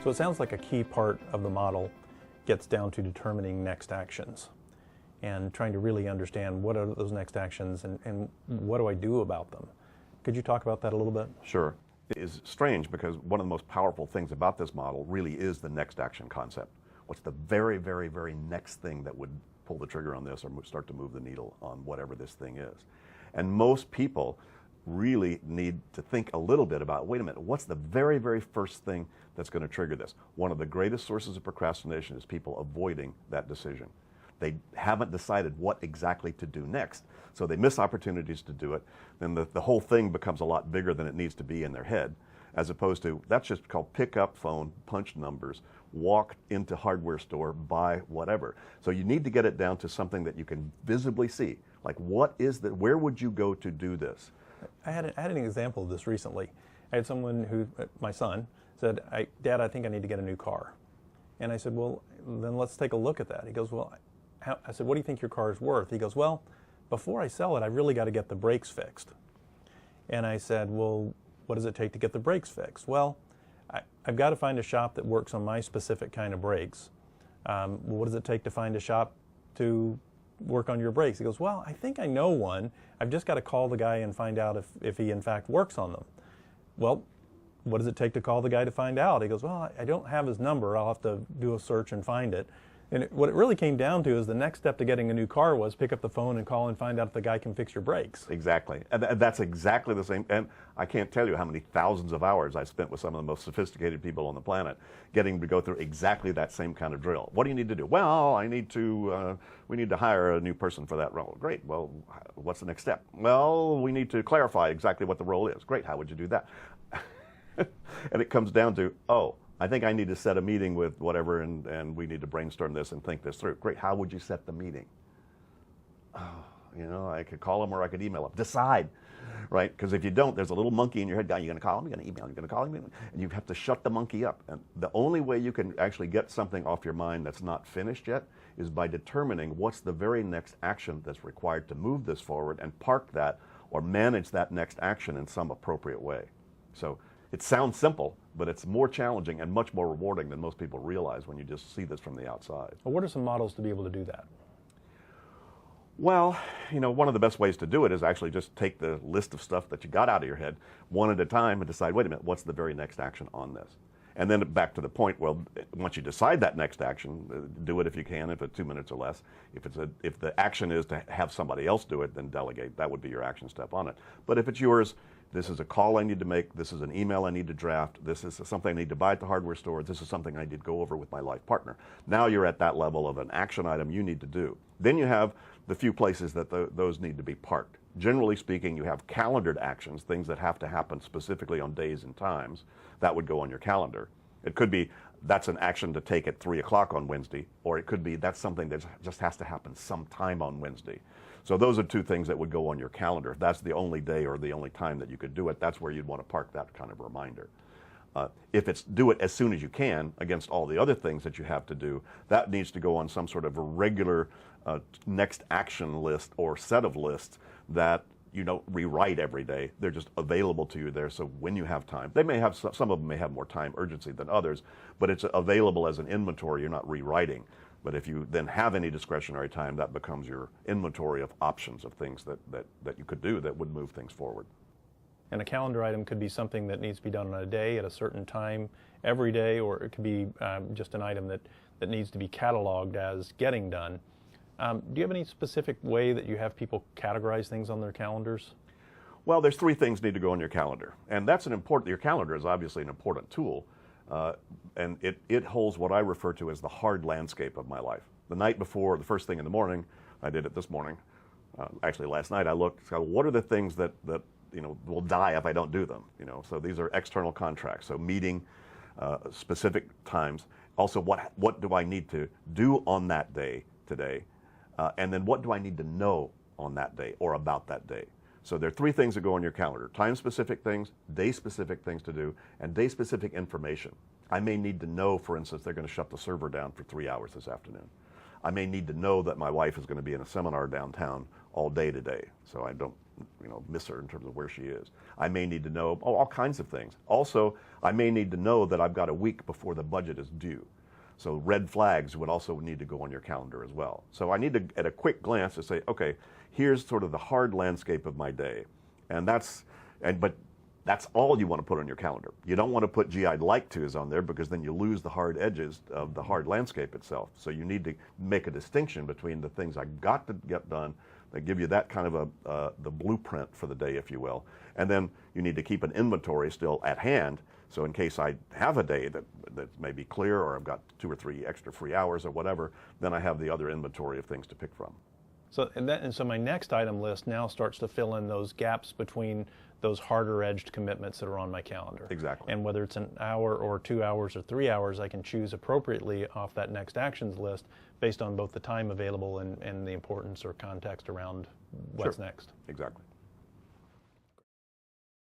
So it sounds like a key part of the model gets down to determining next actions and trying to really understand what are those next actions and what do I do about them. Could you talk about that a little bit? Sure. It is strange because one of the most powerful things about this model really is the next action concept. What's the very, very, very next thing that would pull the trigger on this or start to move the needle on whatever this thing is? And most people really need to think a little bit about, wait a minute, what's the very, very first thing that's going to trigger this? One of the greatest sources of procrastination is people avoiding that decision. They haven't decided what exactly to do next, so they miss opportunities to do it. Then the whole thing becomes a lot bigger than it needs to be in their head, as opposed to, that's just called pick up phone, punch numbers, walk into hardware store, buy whatever. So you need to get it down to something that you can visibly see. Like, what is that? Where would you go to do this? I had an example of this recently. I had someone who, my son, said, Dad, I think I need to get a new car. And I said, well, then let's take a look at that. He goes, well, I said, what do you think your car is worth? He goes, well, before I sell it, I really got to get the brakes fixed. And I said, well, what does it take to get the brakes fixed? Well, I've got to find a shop that works on my specific kind of brakes. What does it take to find a shop to work on your brakes? He goes, well, I think I know one. I've just got to call the guy and find out if he in fact works on them. Well, what does it take to call the guy to find out? He goes, well, I don't have his number. I'll have to do a search and find it. And what it really came down to is the next step to getting a new car was pick up the phone and call and find out if the guy can fix your brakes. Exactly. And that's exactly the same. And I can't tell you how many thousands of hours I spent with some of the most sophisticated people on the planet getting to go through exactly that same kind of drill. What do you need to do? Well, we need to hire a new person for that role. Great. Well, what's the next step? Well, we need to clarify exactly what the role is. Great. How would you do that? And it comes down to, oh, I think I need to set a meeting with whatever, and we need to brainstorm this and think this through. Great, how would you set the meeting? Oh, I could call him or I could email him. Decide, right? Because if you don't, there's a little monkey in your head. Are you going to call him? You're going to email him? You're going to call him? And you have to shut the monkey up. And the only way you can actually get something off your mind that's not finished yet is by determining what's the very next action that's required to move this forward and park that or manage that next action in some appropriate way. So it sounds simple, but it's more challenging and much more rewarding than most people realize when you just see this from the outside. Well, what are some models to be able to do that? Well, one of the best ways to do it is actually just take the list of stuff that you got out of your head one at a time and decide, wait a minute, what's the very next action on this? And then back to the point, well, once you decide that next action, do it if you can, if it's 2 minutes or less. If the action is to have somebody else do it, then delegate. That would be your action step on it. But if it's yours, this is a call I need to make, this is an email I need to draft, this is something I need to buy at the hardware store, this is something I need to go over with my life partner. Now you're at that level of an action item you need to do. Then you have the few places that those need to be parked. Generally speaking, you have calendared actions, things that have to happen specifically on days and times. That would go on your calendar. It could be that's an action to take at 3 o'clock on Wednesday, or it could be that's something that just has to happen sometime on Wednesday. So those are two things that would go on your calendar. If that's the only day or the only time that you could do it, that's where you'd want to park that kind of reminder. If it's do it as soon as you can against all the other things that you have to do, that needs to go on some sort of a regular next action list or set of lists that you don't rewrite every day. They're just available to you there, so when you have time. They may have, some of them may have more time urgency than others, but it's available as an inventory. You're not rewriting. But if you then have any discretionary time, that becomes your inventory of options of things that you could do that would move things forward. And a calendar item could be something that needs to be done on a day at a certain time every day, or it could be just an item that needs to be cataloged as getting done. Do you have any specific way that you have people categorize things on their calendars? Well, there's 3 things need to go on your calendar. And that's your calendar is obviously an important tool. And it holds what I refer to as the hard landscape of my life. The night before, the first thing in the morning, I did it this morning, actually last night, I looked, so what are the things that will die if I don't do them? So these are external contracts, so meeting specific times. Also, what do I need to do on that day today? And then what do I need to know on that day or about that day? So there are 3 things that go on your calendar: time-specific things, day-specific things to do, and day-specific information. I may need to know, for instance, they're going to shut the server down for 3 hours this afternoon. I may need to know that my wife is going to be in a seminar downtown all day today, so I don't miss her in terms of where she is. I may need to know all kinds of things. Also, I may need to know that I've got a week before the budget is due. So red flags would also need to go on your calendar as well. So I need to, at a quick glance, to say, okay, here's sort of the hard landscape of my day, but that's all you want to put on your calendar. You don't want to put, gee, I'd like to's on there, because then you lose the hard edges of the hard landscape itself. So you need to make a distinction between the things I got to get done that give you that kind of the blueprint for the day, if you will. And then you need to keep an inventory still at hand. So in case I have a day that may be clear, or I've got 2 or 3 extra free hours or whatever, then I have the other inventory of things to pick from. So so my next item list now starts to fill in those gaps between those harder edged commitments that are on my calendar. Exactly. And whether it's an hour or 2 hours or 3 hours, I can choose appropriately off that next actions list based on both the time available and the importance or context around what's next. Exactly.